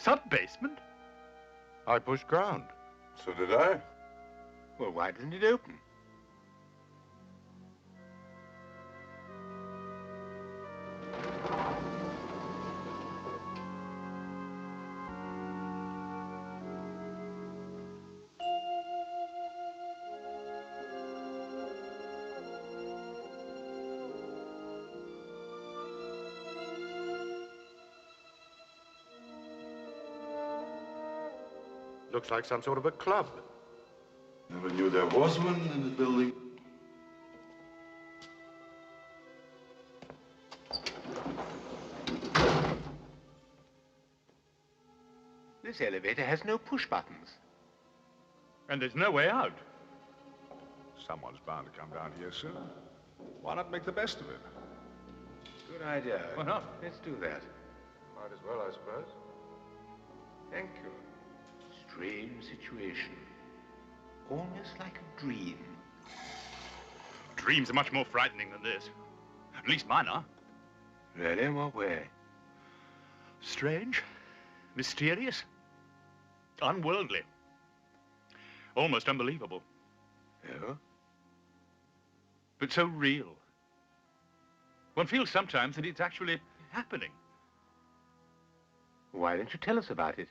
Sub-basement? I pushed ground. So did I. Well, why didn't it open? Looks like some sort of a club. Never knew there was one in the building. This elevator has no push buttons. And there's no way out. Someone's bound to come down here soon. Why not make the best of it? Good idea. Why not? Let's do that. Might as well, I suppose. Thank you. Strange situation. Almost like a dream. Dreams are much more frightening than this. At least mine are. Really? In what way? Strange, mysterious, unworldly, almost unbelievable. Yeah? But so real. One feels sometimes that it's actually happening. Why don't you tell us about it?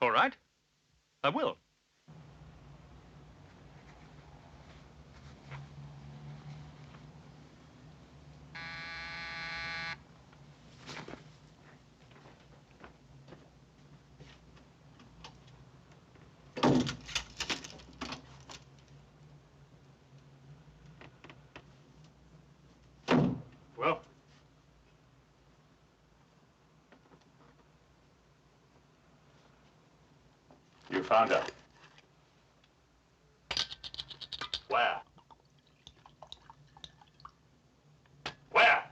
All right, I will. Well, you found her. Where? Where?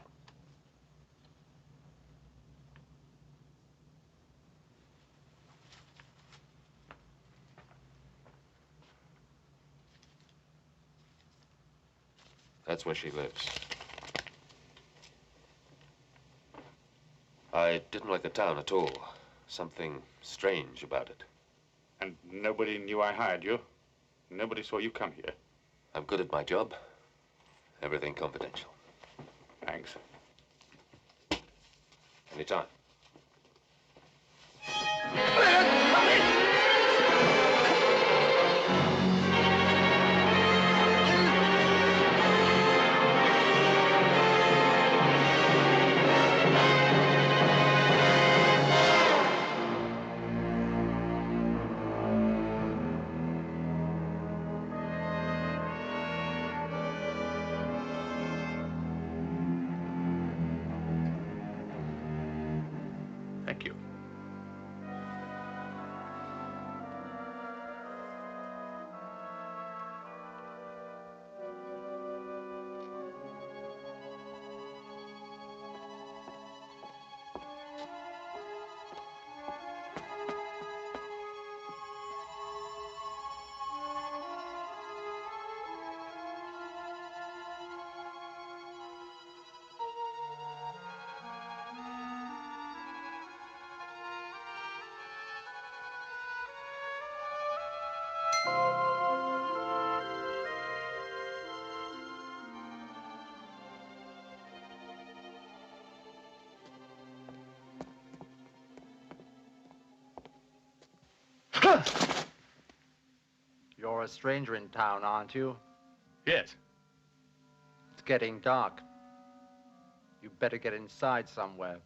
That's where she lives. I didn't like the town at all. Something strange about it. And nobody knew I hired you? Nobody saw you come here? I'm good at my job. Everything confidential. Thanks. Anytime. Thank you. You're a stranger in town, aren't you? Yes. It's getting dark. You better get inside somewhere.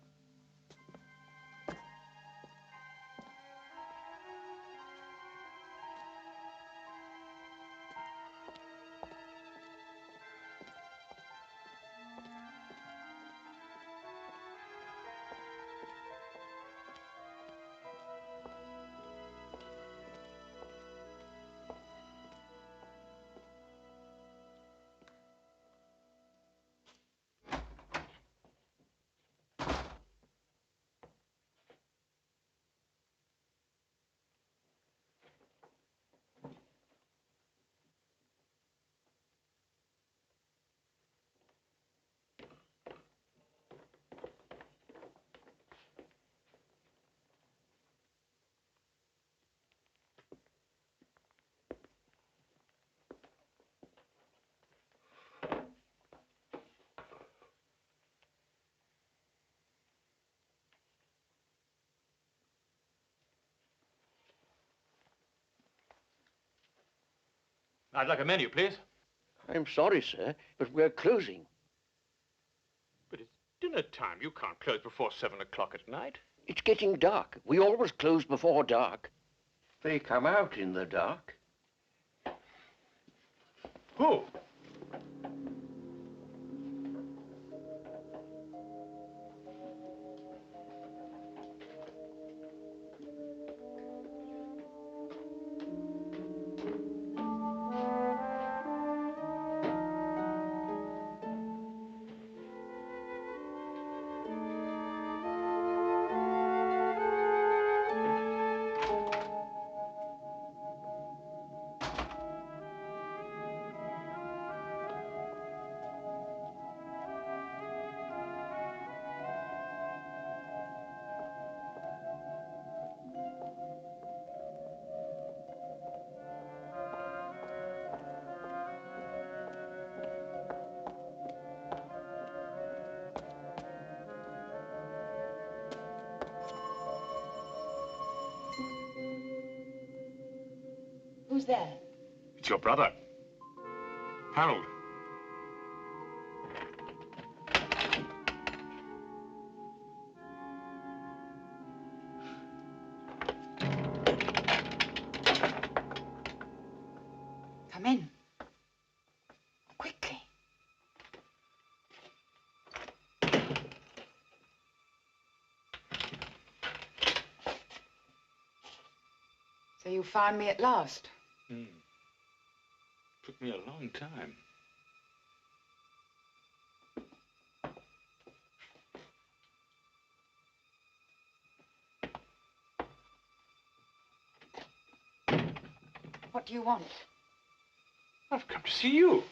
I'd like a menu, please. I'm sorry, sir, but we're closing. But it's dinner time. You can't close before 7 o'clock at night. It's getting dark. We always close before dark. They come out in the dark. Who? Who's there? It's your brother, Harold. Come in. Quickly. So you found me at last? Took me a long time. What do you want? I've come to see you.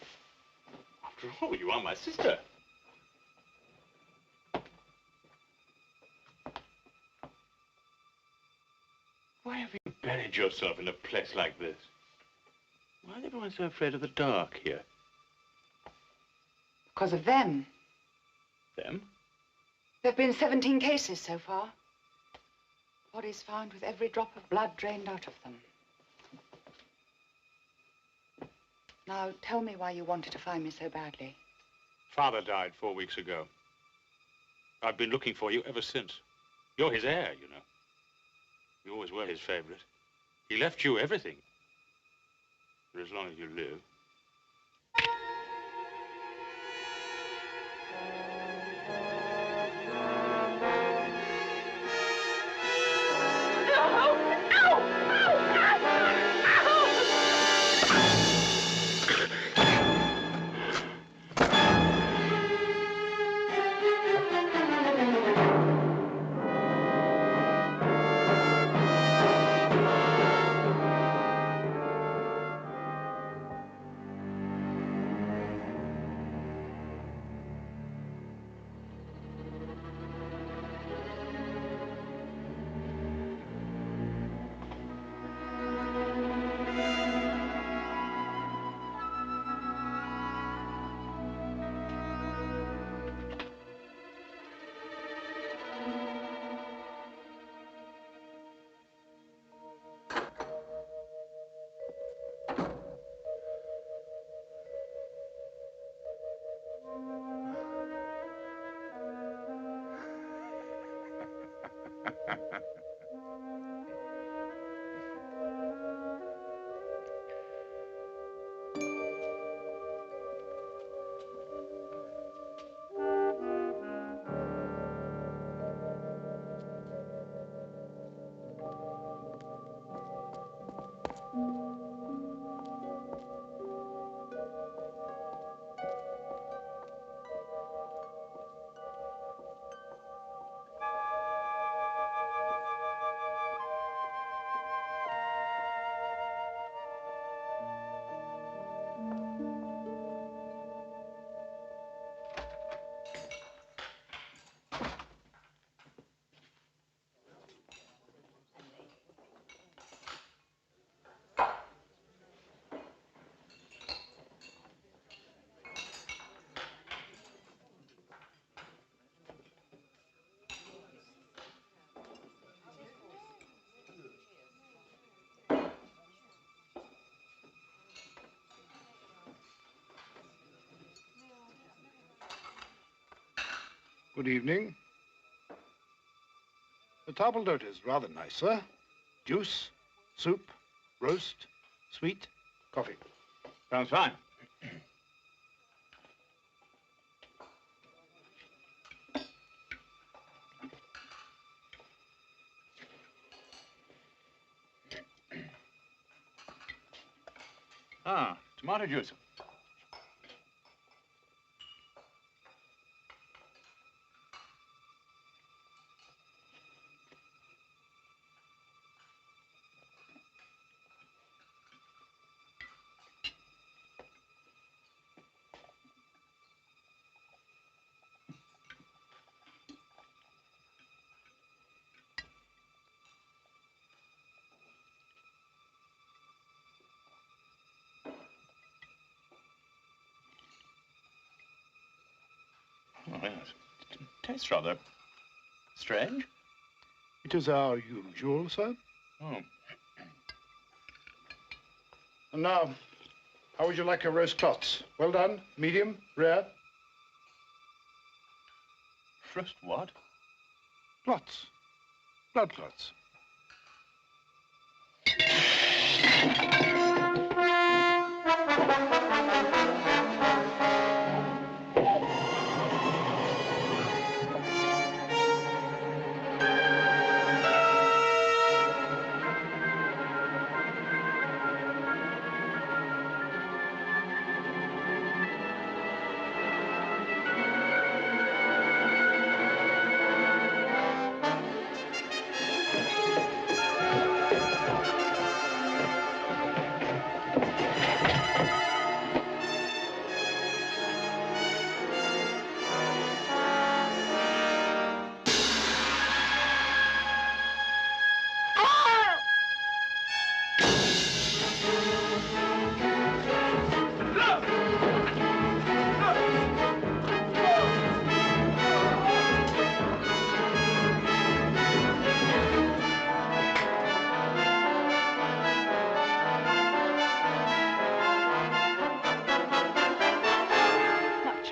After all, you are my sister. Why have you buried yourself in a place like this? Why is everyone so afraid of the dark here? Because of them. Them? There have been 17 cases so far. Bodies found with every drop of blood drained out of them. Now, tell me why you wanted to find me so badly. Father died 4 weeks ago. I've been looking for you ever since. You're his heir, you know. You always were his favorite. He left you everything. For as long as you live. Good evening. The table d'hote is rather nice, sir. Juice, soup, roast, sweet, coffee. Sounds fine. Ah, tomato juice. Oh, yes. It tastes rather strange. It is our usual, sir. Oh. And now, how would you like your roast clots? Well done, medium, rare? First what? Clots. Blood clots.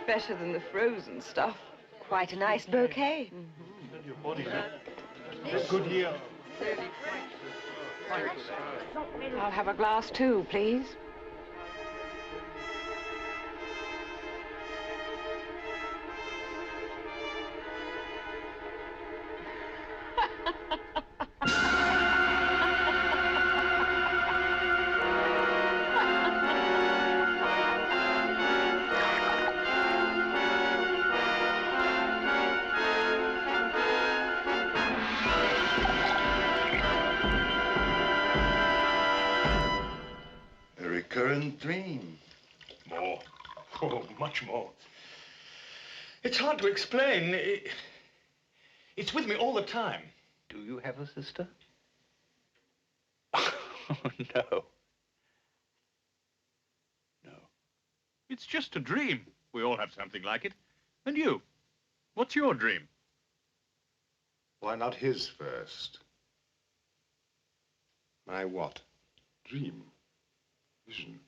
Better than the frozen stuff. Quite a nice bouquet. Good year. I'll have a glass too, please. A recurrent dream. More. Oh, much more. It's hard to explain. It's with me all the time. Do you have a sister? No. No. It's just a dream. We all have something like it. And you? What's your dream? Why not his first? My what? Dream, vision,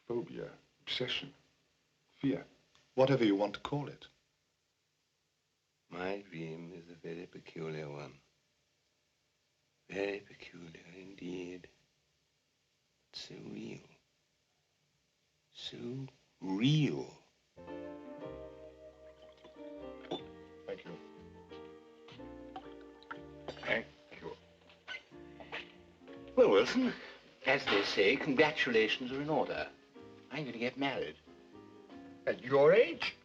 phobia, obsession, fear, whatever you want to call it. My dream is a very peculiar one. Very peculiar indeed. But so real. So real. Thank you. Thank you. Well, Wilson, as they say, congratulations are in order. I'm going to get married. At your age?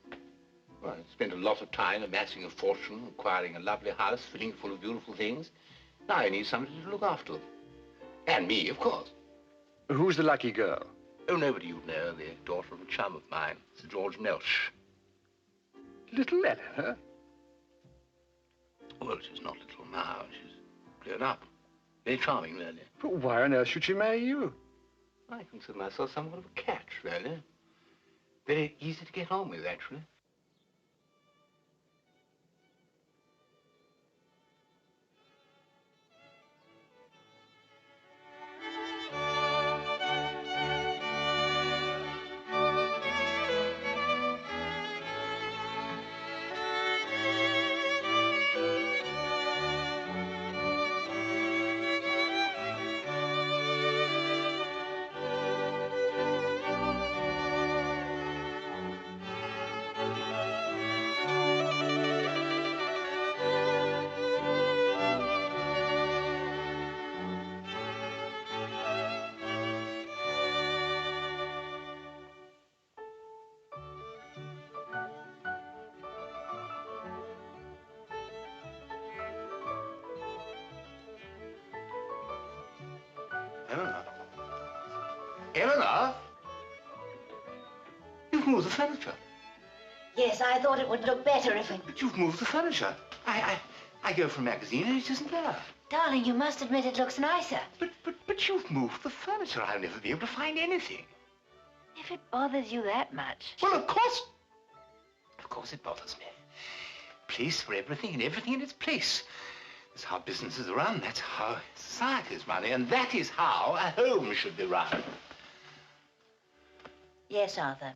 Well, I spent a lot of time amassing a fortune, acquiring a lovely house, filling it full of beautiful things. Now I need somebody to look after them. And me, of course. Who's the lucky girl? Oh, nobody you know, the daughter of a chum of mine, Sir George Melch. Little Eleanor? Well, she's not little now. She's grown up. Very charming, really. But why on earth should she marry you? I consider myself somewhat of a catch, really. Very easy to get on with, actually. Eleanor? Eleanor? You've moved the furniture. Yes, I thought it would look better if it... But you've moved the furniture. I go for a magazine and it isn't there. Darling, you must admit it looks nicer. But you've moved the furniture. I'll never be able to find anything. If it bothers you that much. Well, of course it bothers me. Place for everything and everything in its place. That's how businesses are run. That's how societies run. And that is how a home should be run. Yes, Arthur.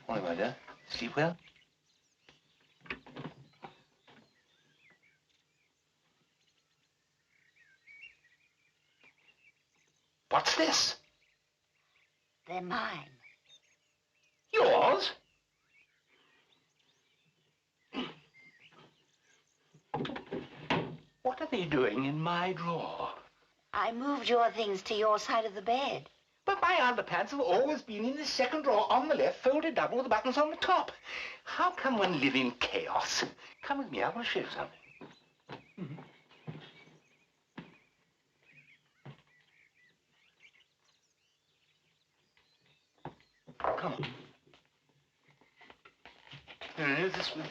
Morning, my dear. Sleep well? What's this? They're mine. Yours? What are they doing in my drawer? I moved your things to your side of the bed. But my underpants have always been in the second drawer on the left, folded double with the buttons on the top. How can one live in chaos? Come with me, I want to show you something. Come on. No, this way.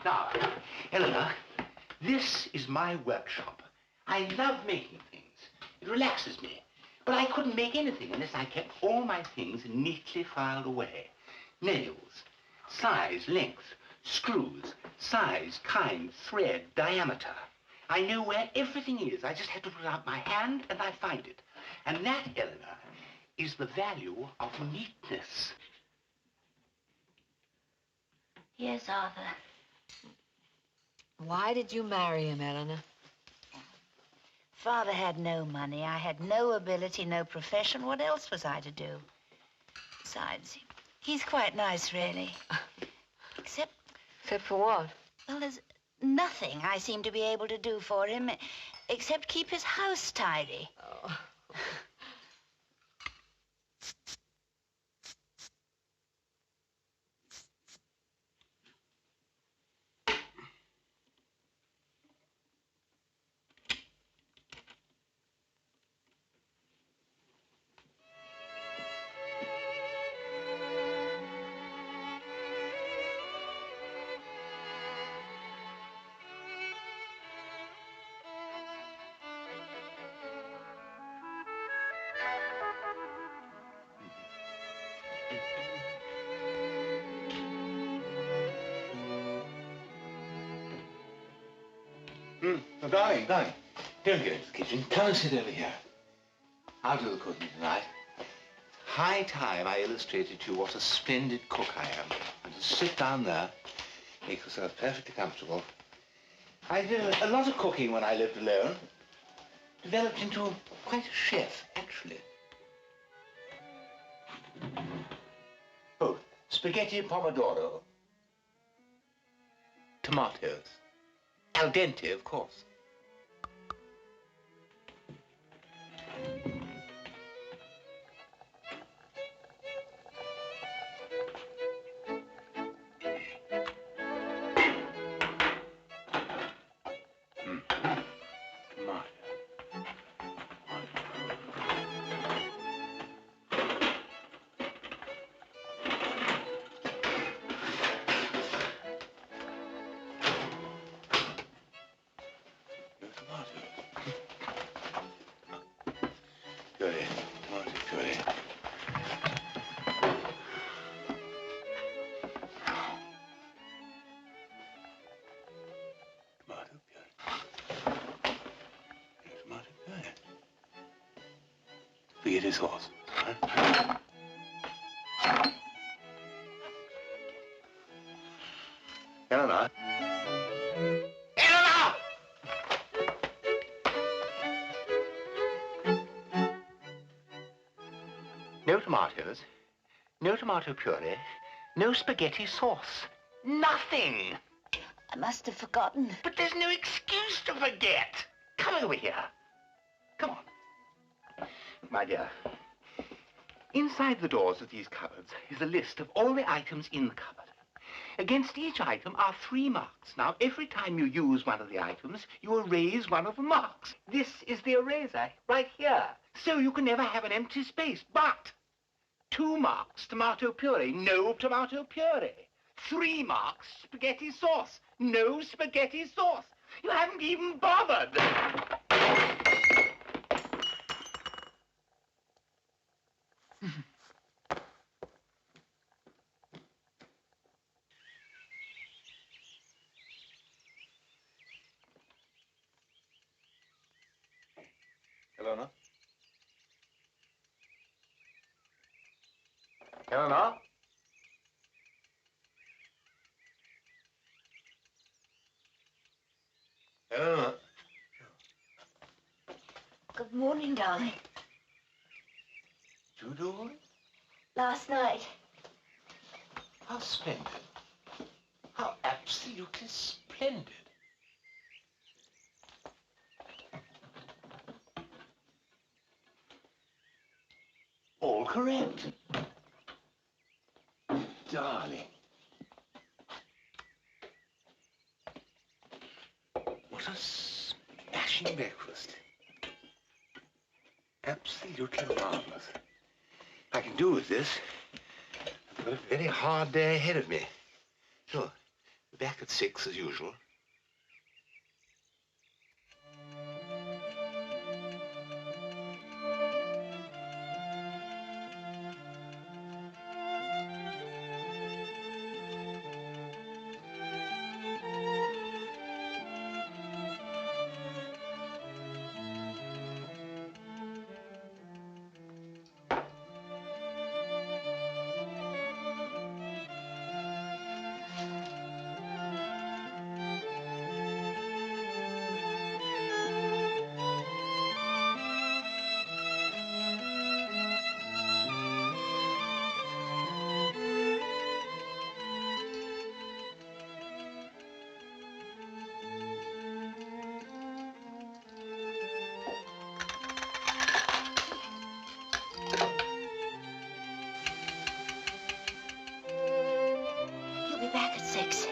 Now, Eleanor, this is my workshop. I love making things. It relaxes me. But I couldn't make anything unless I kept all my things neatly filed away. Nails, size, length, screws, size, kind, thread, diameter. I know where everything is. I just have to put out my hand and I find it. And that, Eleanor, is the value of neatness. Yes, Arthur. Why did you marry him, Eleanor? Father had no money. I had no ability, no profession. What else was I to do? Besides, he's quite nice, really. Except for what? Well, there's nothing I seem to be able to do for him except keep his house tidy. Oh. Oh, darling, don't go into the kitchen. Come and sit over here. I'll do the cooking tonight. High time I illustrated to you what a splendid cook I am. And just sit down there, make yourself perfectly comfortable. I did a lot of cooking when I lived alone. Developed into quite a chef, actually. Oh, spaghetti pomodoro. Tomatoes. Al dente, of course. Forget his horse. Huh? Eleanor? Eleanor! tomatoes, no tomato puree, no spaghetti sauce. Nothing. I must have forgotten. But there's no excuse to forget. Come over here. Come on. My dear, inside the doors of these cupboards is a list of all the items in the cupboard. Against each item are 3 marks. Now, every time you use one of the items, you erase one of the marks. This is the eraser, right here. So you can never have an empty space. But 2 marks, tomato puree, no tomato puree. 3 marks, spaghetti sauce, no spaghetti sauce. You haven't even bothered. Eleanor? Eleanor? Eleanor? Good morning, darling. You do? Last night. How splendid. How absolutely splendid. All correct. Darling. What a smashing breakfast. Absolutely marvelous. I can do with this. I've got a very hard day ahead of me. So, back at 6 as usual. He'll be back at 6.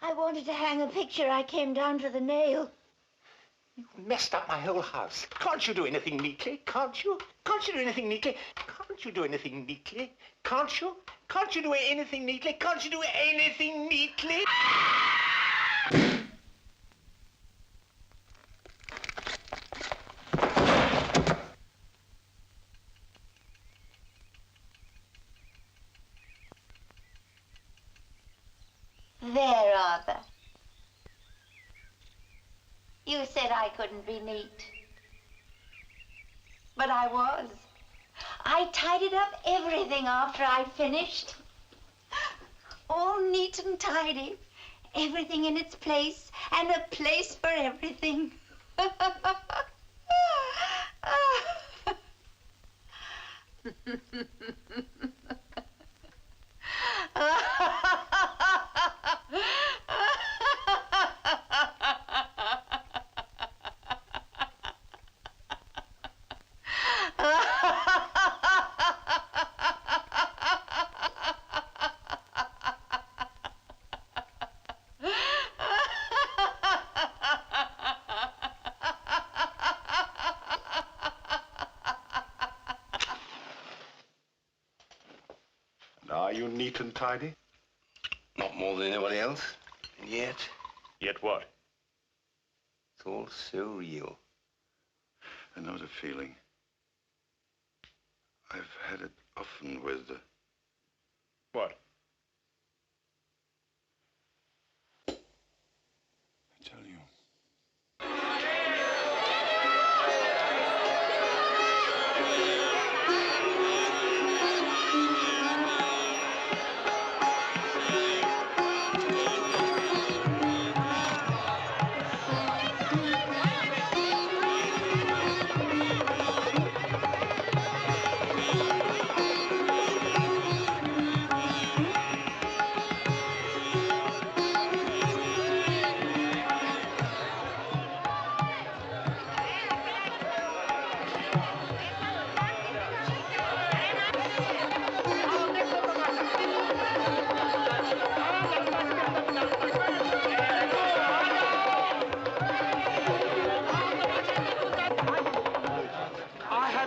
I wanted to hang a picture. I came down to the nail. You've messed up my whole house. Can't you do anything neatly? Can't you? Can't you do anything neatly? Can't you do anything neatly? Can't you? Can't you do anything neatly? Can't you do anything neatly? There, Arthur. You said I couldn't be neat. But I was. I tidied up everything after I'd finished. All neat and tidy. Everything in its place, and a place for everything. Are you neat and tidy? Not more than anybody else. And yet, Yet what? it's all so real. I know the feeling. I've had it often with the... What? I tell you.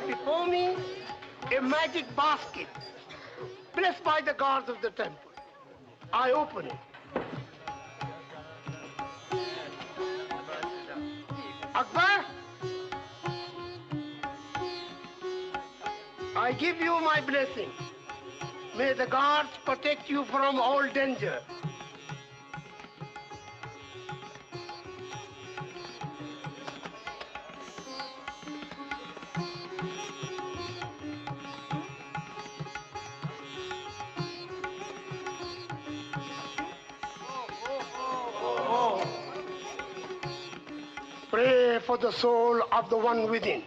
Before me, a magic basket, blessed by the gods of the temple. I open it. Akbar, I give you my blessing. May the gods protect you from all danger. Pray for the soul of the one within.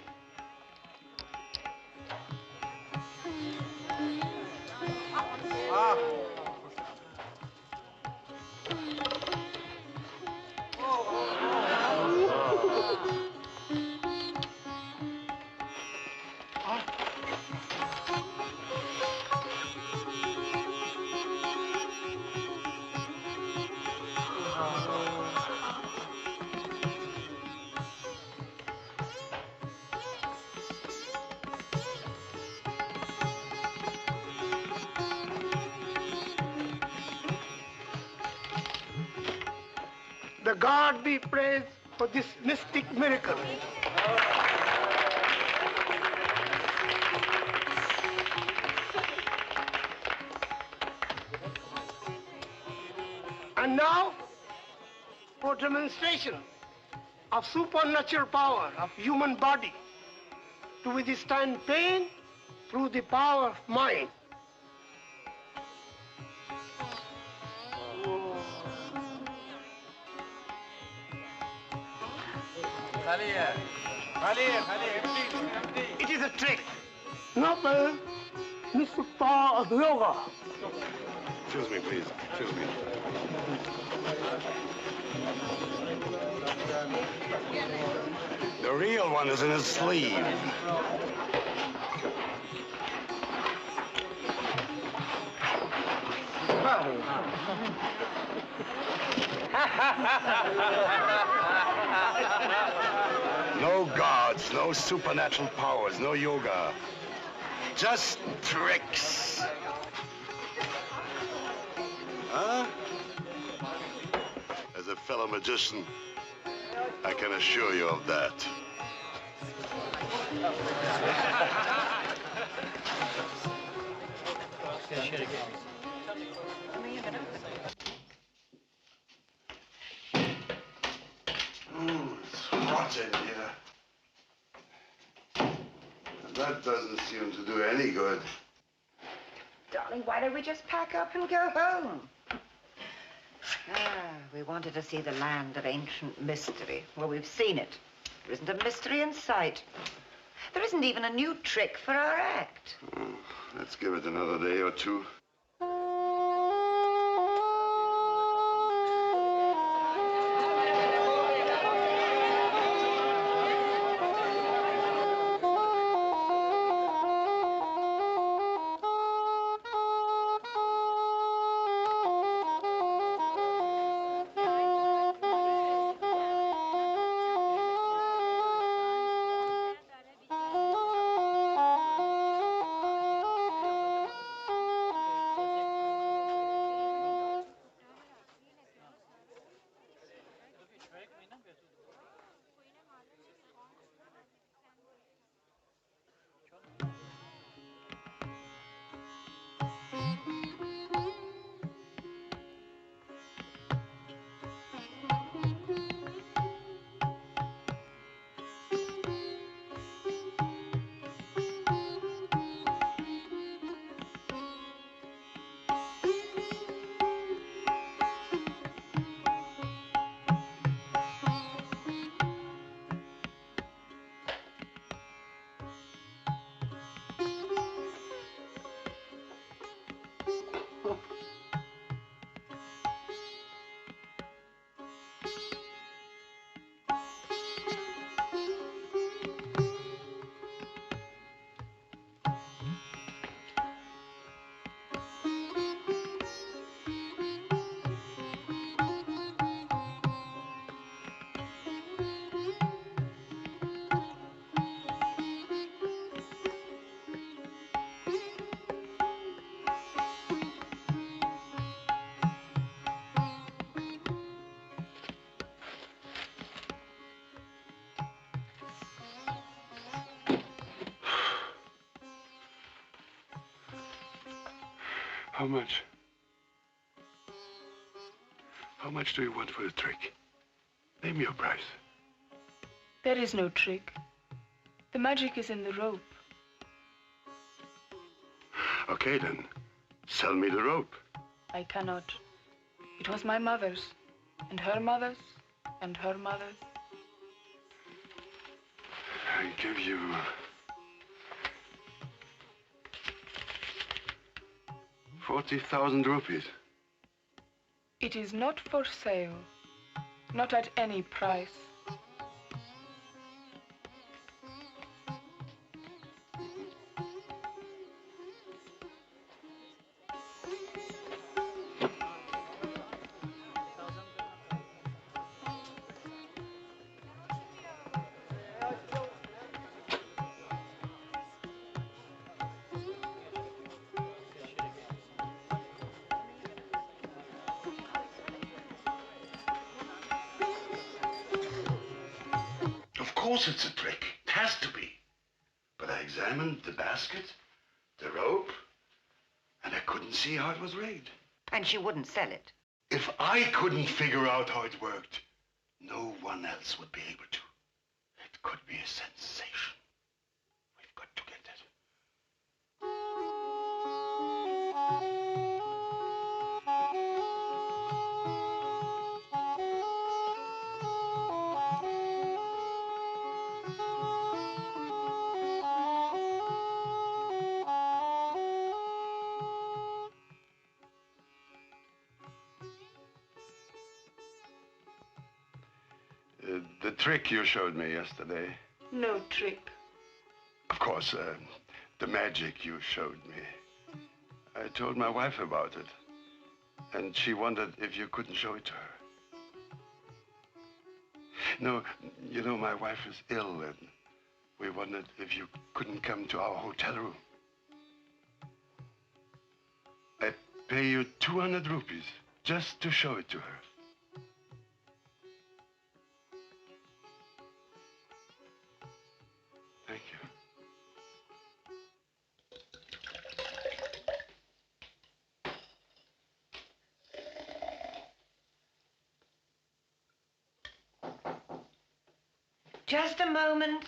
The God be praised for this mystic miracle. And now, for demonstration of supernatural power of human body to withstand pain through the power of mind. It is a trick. Noble, mystic power of yoga. Excuse me, please. Excuse me. The real one is in his sleeve. No gods, no supernatural powers, no yoga. Just tricks. Huh? As a fellow magician, I can assure you of that. It's hot in here. And that doesn't seem to do any good. Darling, why don't we just pack up and go home? We wanted to see the land of ancient mystery. Well, we've seen it. There isn't a mystery in sight. There isn't even a new trick for our act. Let's give it another day or two. How much? How much do you want for the trick? Name your price. There is no trick. The magic is in the rope. Okay, then. Sell me the rope. I cannot. It was my mother's, and her mother's, and her mother's. I give you... 40,000 rupees. It is not for sale. Not at any price. Of course it's a trick. It has to be. But I examined the basket, the rope, and I couldn't see how it was rigged. And she wouldn't sell it. If I couldn't figure out how it worked, no one else would be able to. It could be a sensation. We've got to get it. The trick you showed me yesterday. No trick. Of course, the magic you showed me. I told my wife about it. And she wondered if you couldn't show it to her. No, you know, my wife is ill, and we wondered if you couldn't come to our hotel room. I pay you 200 rupees just to show it to her. Thank you. Just a moment.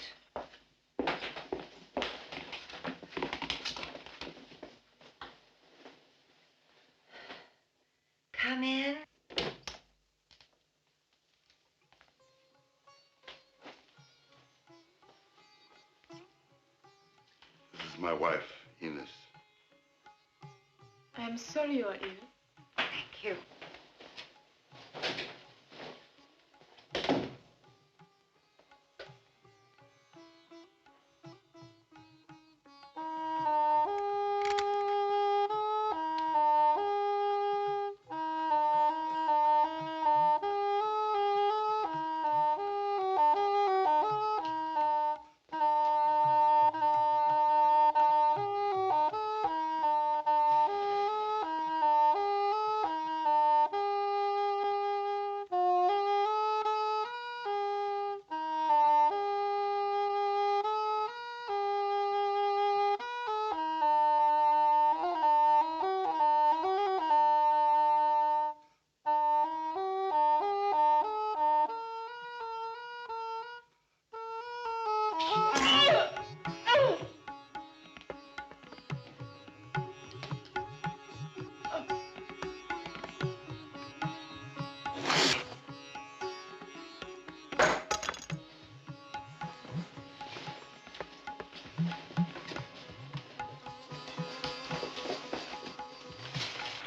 Come in. This is my wife, Ines. I'm sorry you're ill. Thank you.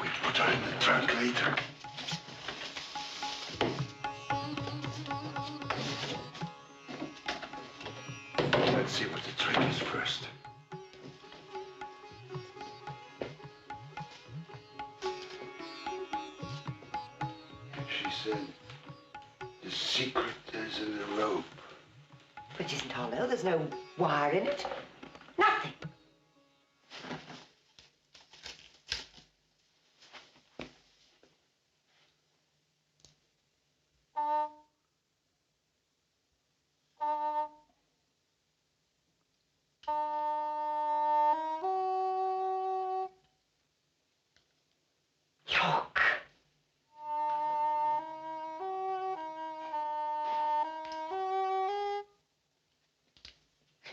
We put her in the trunk later. Let's see what the trick is first. She said the secret is in the rope. Which isn't hollow. There's no wire in it. Nothing. Look.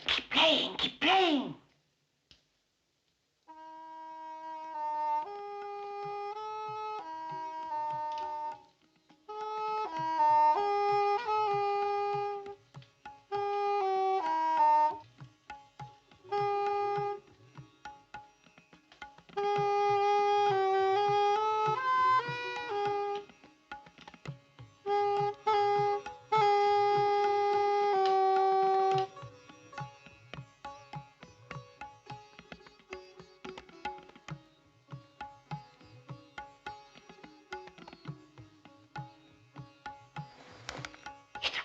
Keep playing, keep playing.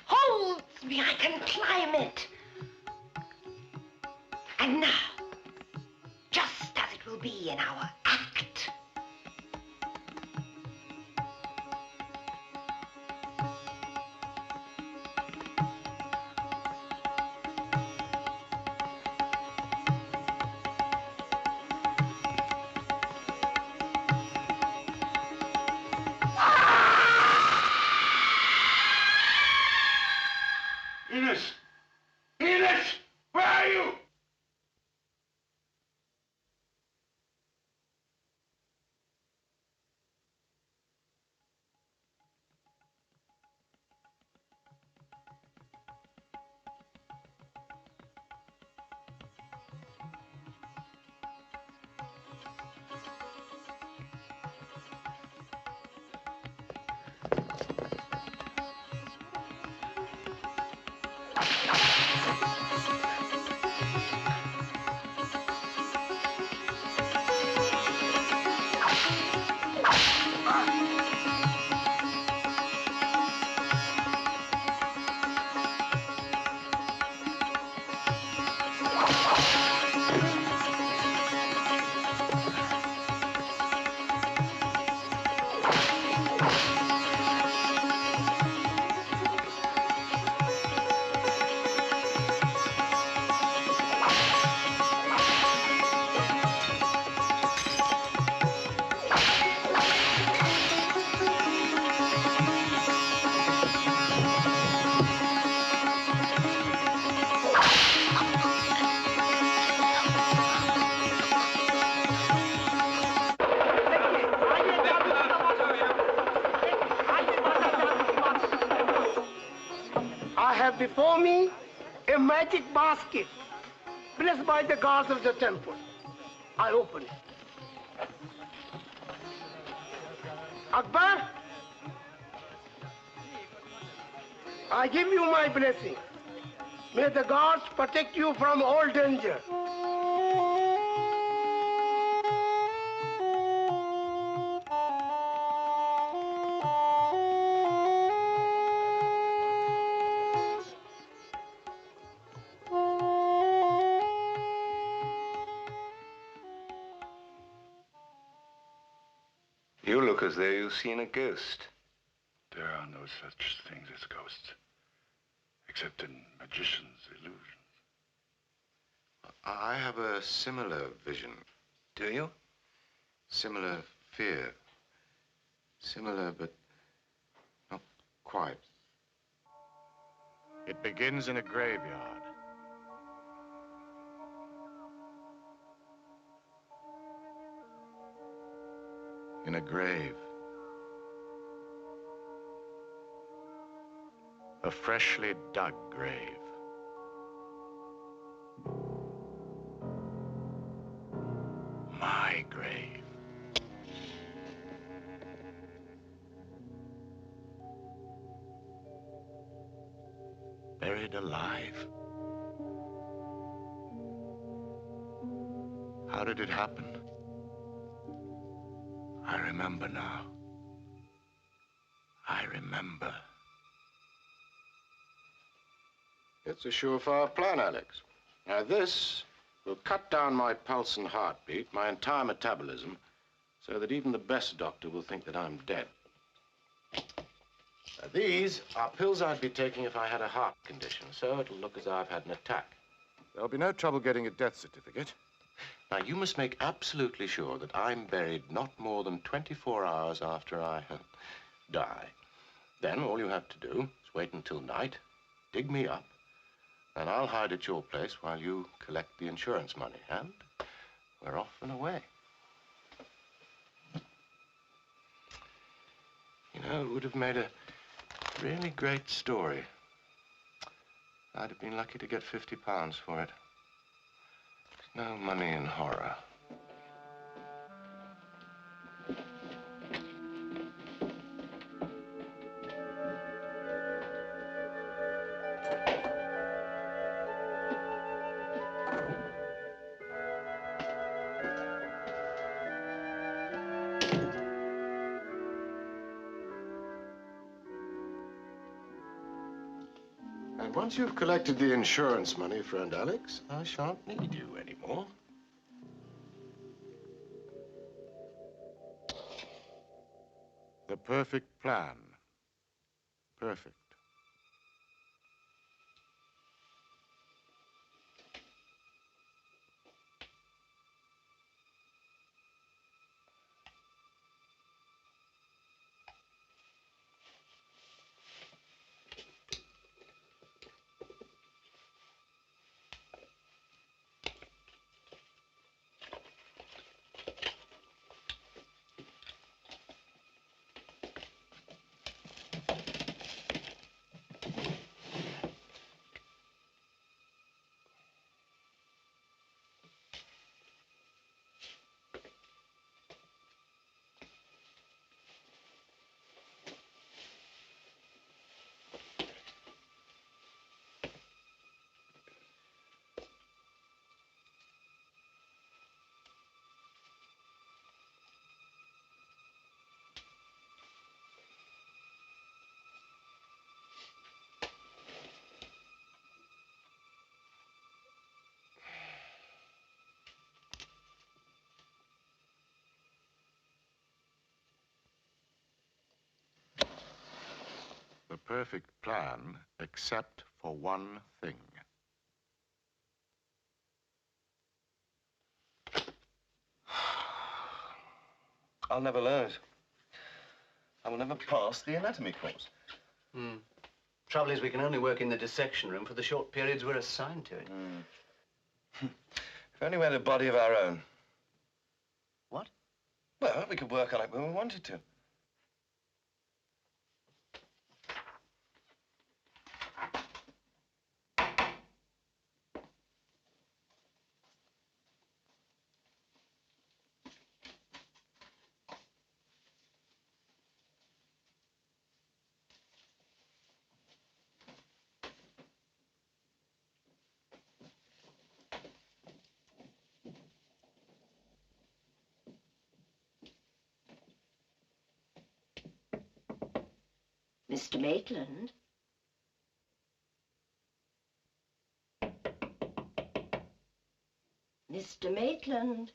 Holds me, I can climb it. And now, just as it will be in our act. Ines! Ines! Where are you? have before me a magic basket blessed by the gods of the temple. I open it. Akbar, I give you my blessing. May the gods protect you from all danger. You look as though you've seen a ghost. There are no such things as ghosts, except in magicians' illusions. I have a similar vision. Do you? Similar fear. Similar, but not quite. It begins in a graveyard. In a grave. A freshly dug grave. My grave. Buried alive. How did it happen? I remember now. I remember. It's a surefire plan, Alex. Now this will cut down my pulse and heartbeat, my entire metabolism, so that even the best doctor will think that I'm dead. Now, these are pills I'd be taking if I had a heart condition, so it'll look as though I've had an attack. There'll be no trouble getting a death certificate. Now, you must make absolutely sure that I'm buried not more than 24 hours after I die. Then all you have to do is wait until night, dig me up, and I'll hide at your place while you collect the insurance money. And we're off and away. You know, it would have made a really great story. I'd have been lucky to get £50 for it. There's no money in horror. And once you've collected the insurance money, friend Alex, I shan't need you anymore. The perfect plan. Perfect. The perfect plan, except for one thing. I'll never learn it. I will never pass the anatomy course. Trouble is, we can only work in the dissection room for the short periods we're assigned to it. If only we had a body of our own. What? Well, we could work on it when we wanted to. Mr. Maitland? Mr. Maitland?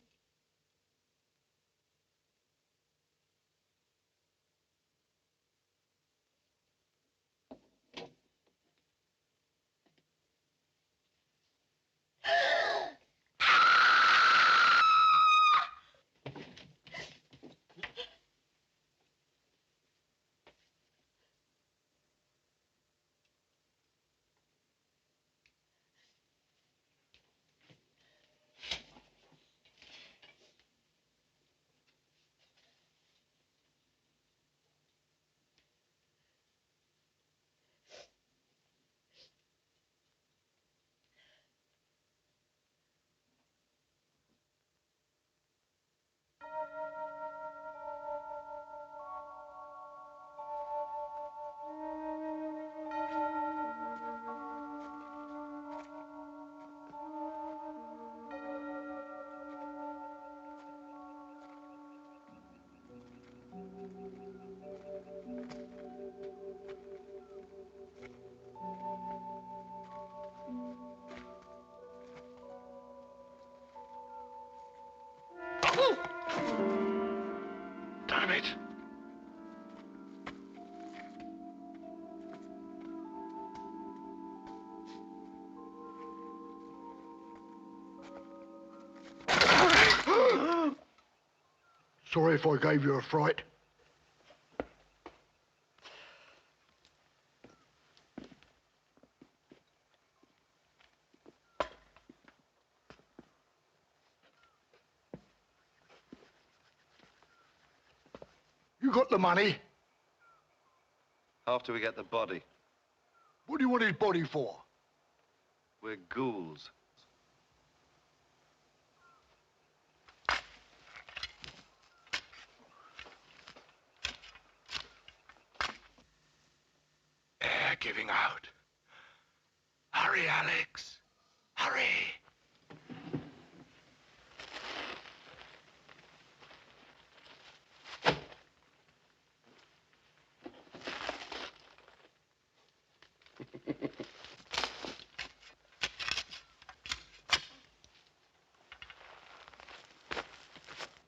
Damn it! Sorry if I gave you a fright. You got the money? After we get the body. What do you want his body for? We're ghouls. Air giving out. Hurry, Alex. Hurry.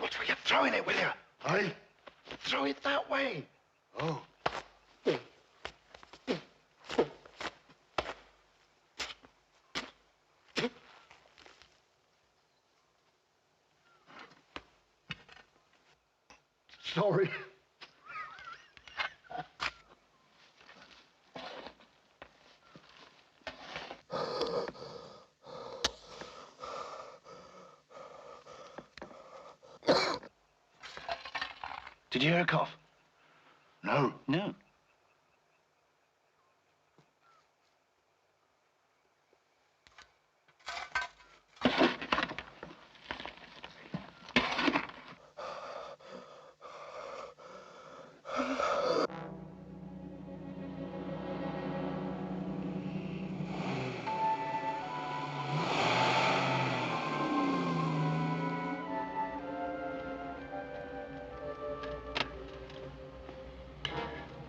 Watch where you're throwing it, will you? Hey? Throw it that way. Oh. Sorry. Did you hear a cough? No. No.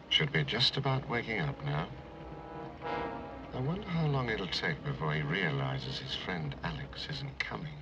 Should be just about waking up now. I wonder how long it'll take before he realizes his friend Alex isn't coming.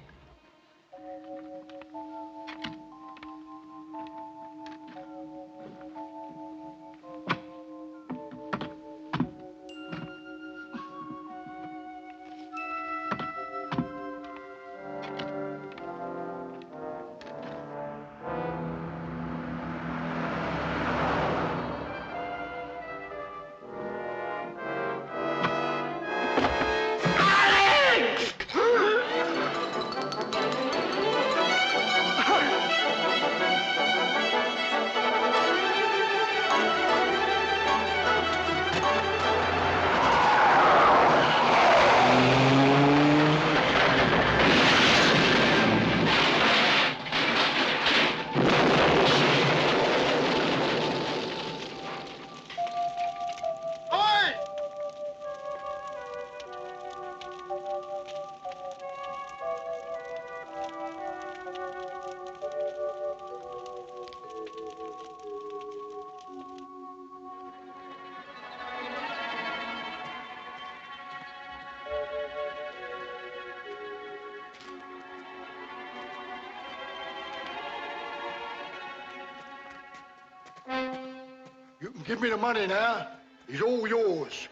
Give me the money now. It's all yours.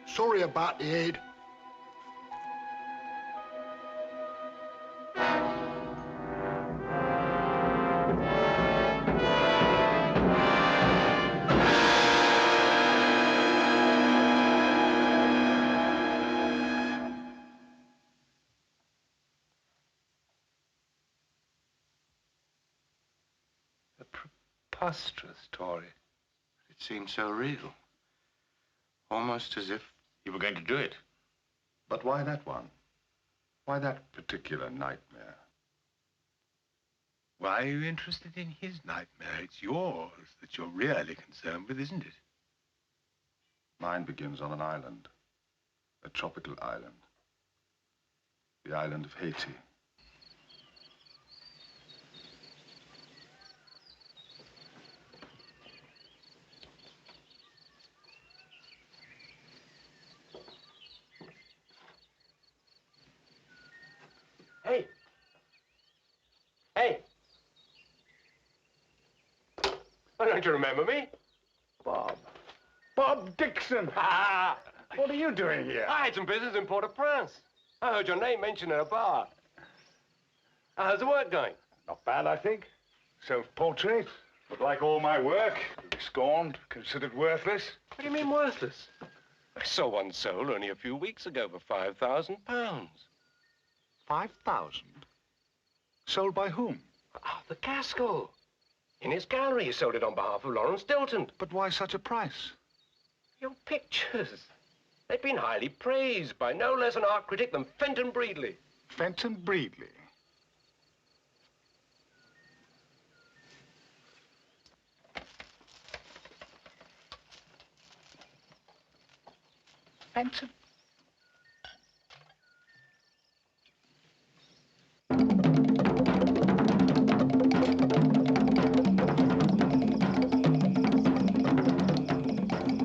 Sorry about the head. A preposterous story. It seemed so real. Almost as if you were going to do it. But why that one? Why that particular nightmare? Why are you interested in his nightmare? It's yours that you're really concerned with, isn't it? Mine begins on an island. A tropical island. The island of Haiti. Hey! Hey! Oh, don't you remember me? Bob. Bob Dixon! What are you doing here? I had some business in Port-au-Prince. I heard your name mentioned in a bar. How's the work going? Not bad, I think. Self-portrait. But like all my work, scorned, considered worthless. What do you mean worthless? I saw one sold only a few weeks ago for £5,000. 5,000? Sold by whom? Arthur Gaskell. In his gallery, he sold it on behalf of Lawrence Dilton. But why such a price? Your pictures. They've been highly praised by no less an art critic than Fenton Breedley. Fenton Breedley? Fenton?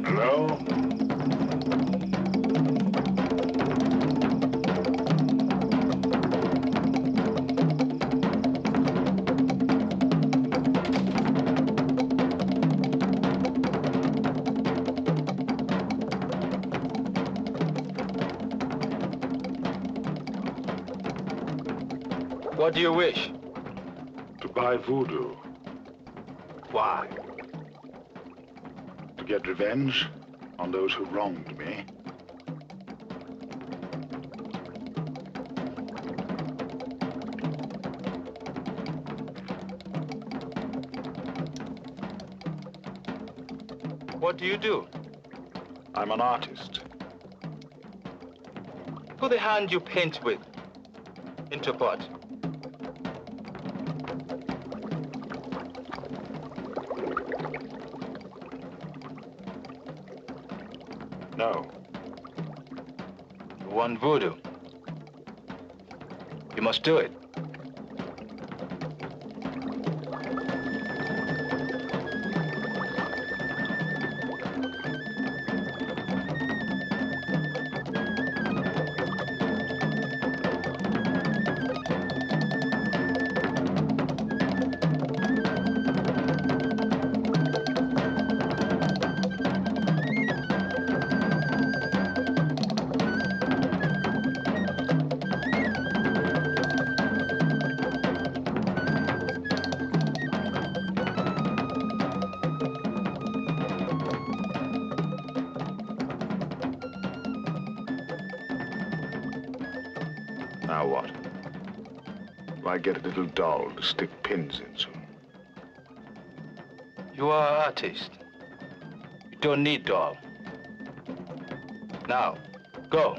Hello? What do you wish? To buy voodoo. Why? To get revenge on those who wronged me. What do you do? I'm an artist. Put the hand you paint with into pot. No. You want voodoo? You must do it. Now what? Do I get a little doll to stick pins in soon? You are an artist. You don't need doll. Now, go.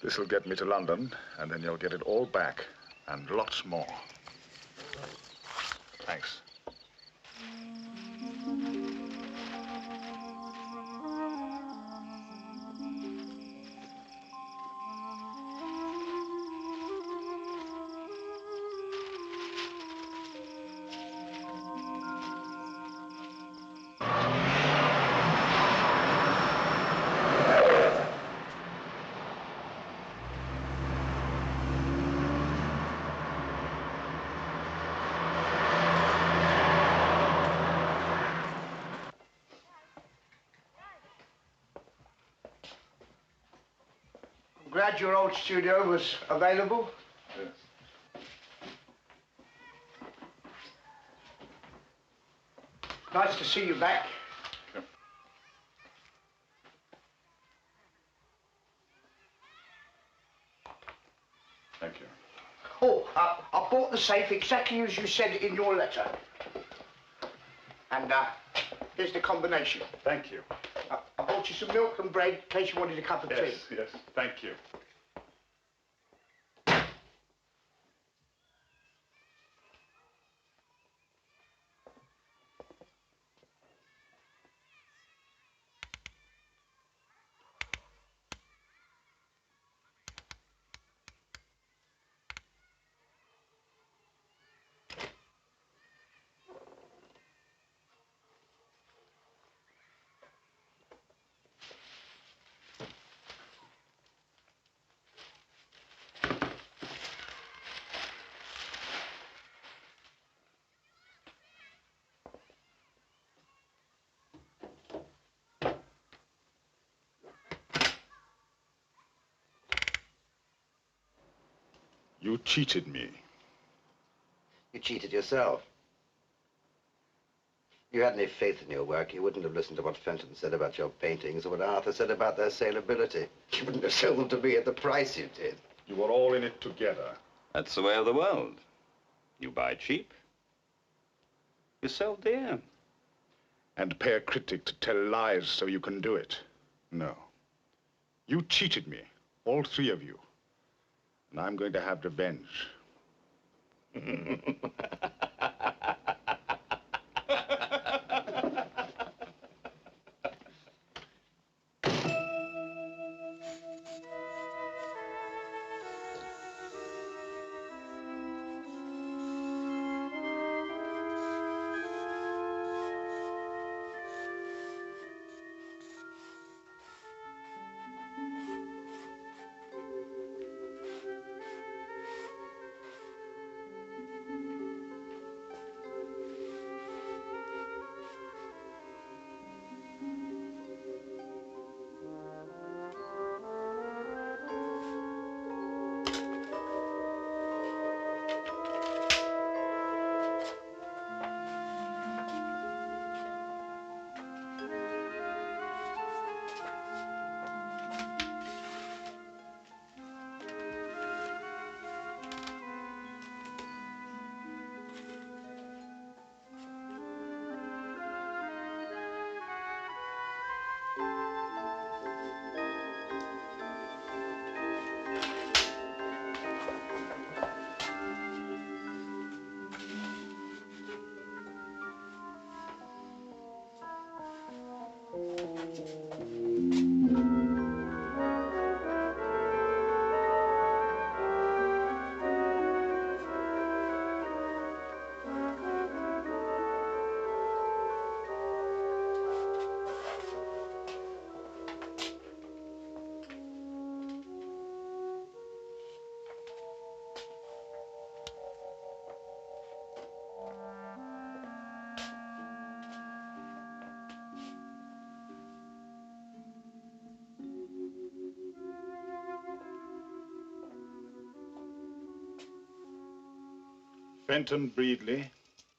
This'll get me to London, and then you'll get it all back, and lots more. Thanks. Glad your old studio was available. Yes. Nice to see you back. Yep. Thank you. Oh, I bought the safe exactly as you said in your letter. And Here's the combination. Thank you. I bought you some milk and bread in case you wanted a cup of tea. Yes, thank you. You cheated me. You cheated yourself. If you had any faith in your work, you wouldn't have listened to what Fenton said about your paintings or what Arthur said about their saleability. You wouldn't have sold them to me at the price you did. You were all in it together. That's the way of the world. You buy cheap, you sell dear. And pay a critic to tell lies so you can do it. No. You cheated me, all three of you. And I'm going to have revenge. Fenton Breedley,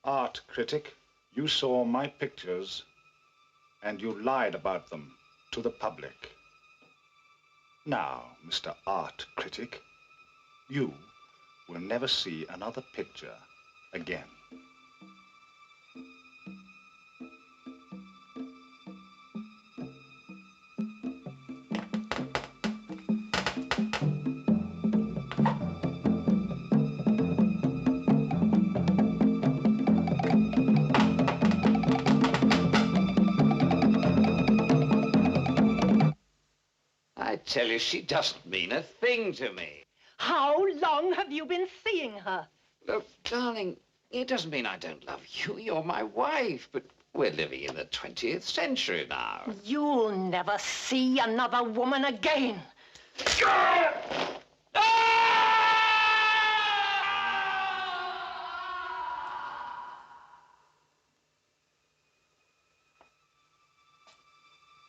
art critic, you saw my pictures and you lied about them to the public. Now, Mr. Art Critic, you will never see another picture again. I tell you, she doesn't mean a thing to me. How long have you been seeing her? Look, darling, it doesn't mean I don't love you. You're my wife, but we're living in the 20th century now. You'll never see another woman again.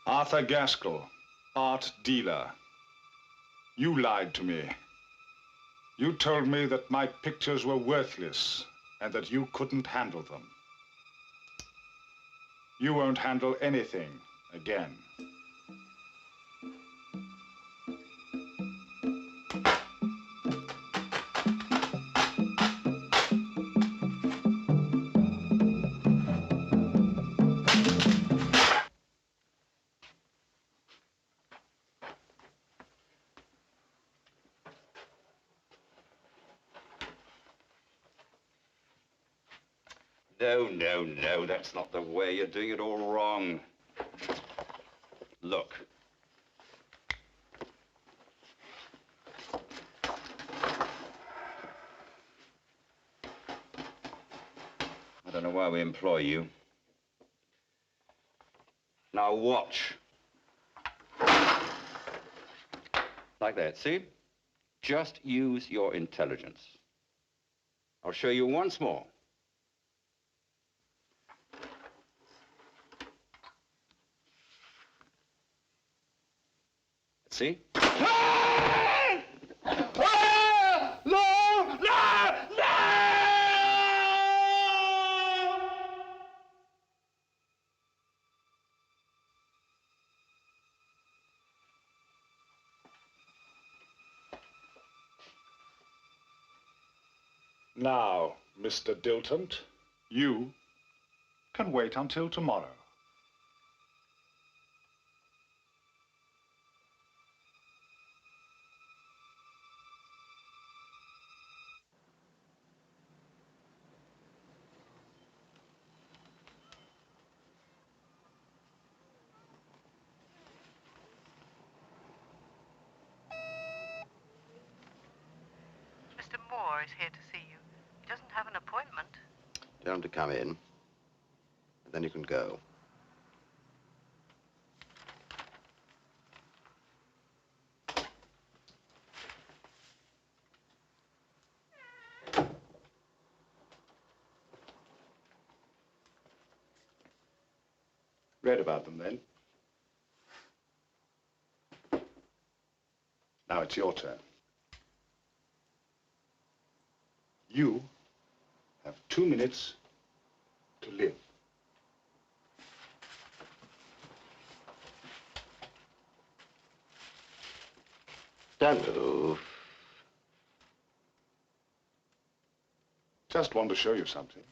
Arthur Gaskell, art dealer. You lied to me. You told me that my pictures were worthless and that you couldn't handle them. You won't handle anything again. No, no, no, that's not the way. You're doing it all wrong. Look. I don't know why we employ you. Now watch. Like that, see? Just use your intelligence. I'll show you once more. See? Now, Mr. Dilton, you can wait until tomorrow. Mr. Moore is here to see you. He doesn't have an appointment. Tell him to come in, and then you can go. Read about them then. Now it's your turn. You have 2 minutes to live. Don't move. Just want to show you something.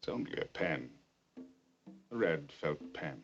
It's only a pen. A red felt pen.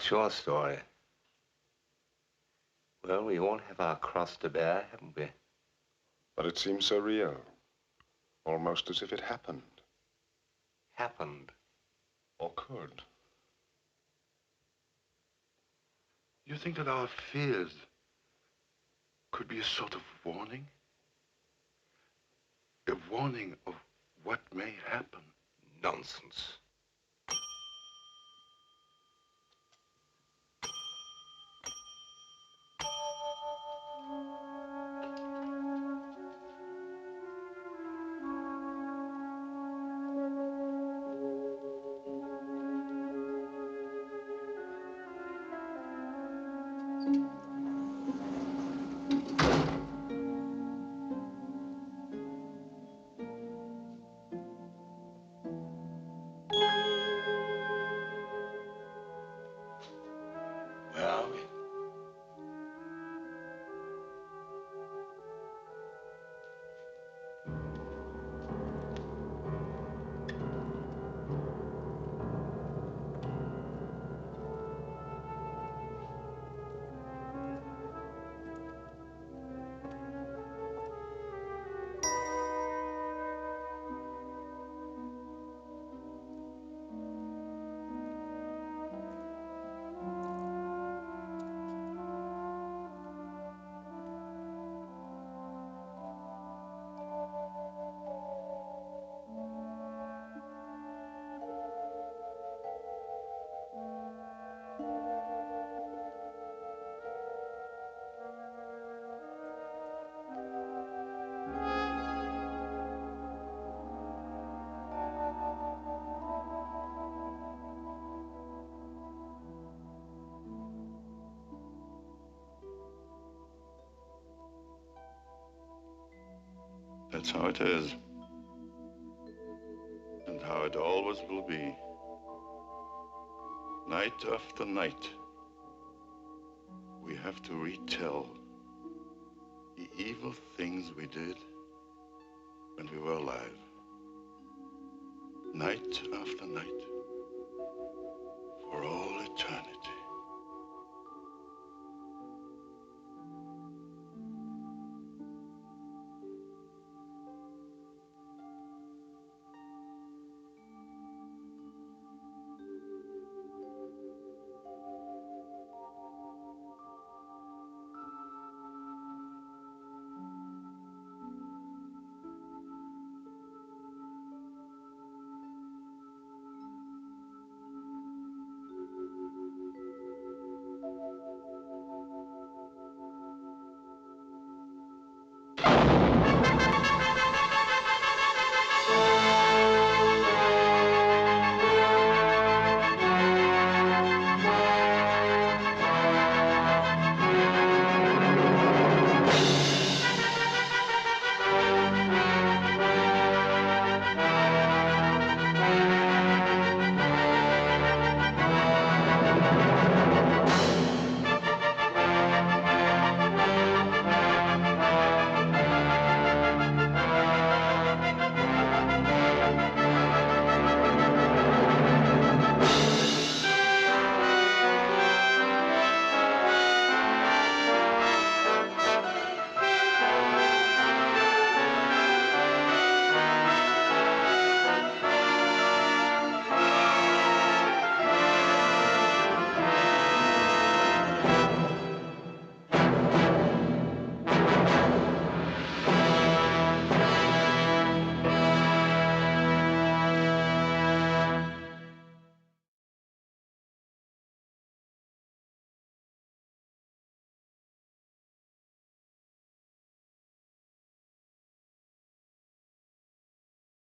That's your story. Well, we all have our cross to bear, haven't we? But it seems so real. Almost as if it happened. Happened. Or could. You think that our fears could be a sort of warning? A warning of what may happen? Nonsense. Where are we? That's how it is. And how it always will be. Night after night, we have to retell the evil things we did when we were alive. Night after night, for all eternity.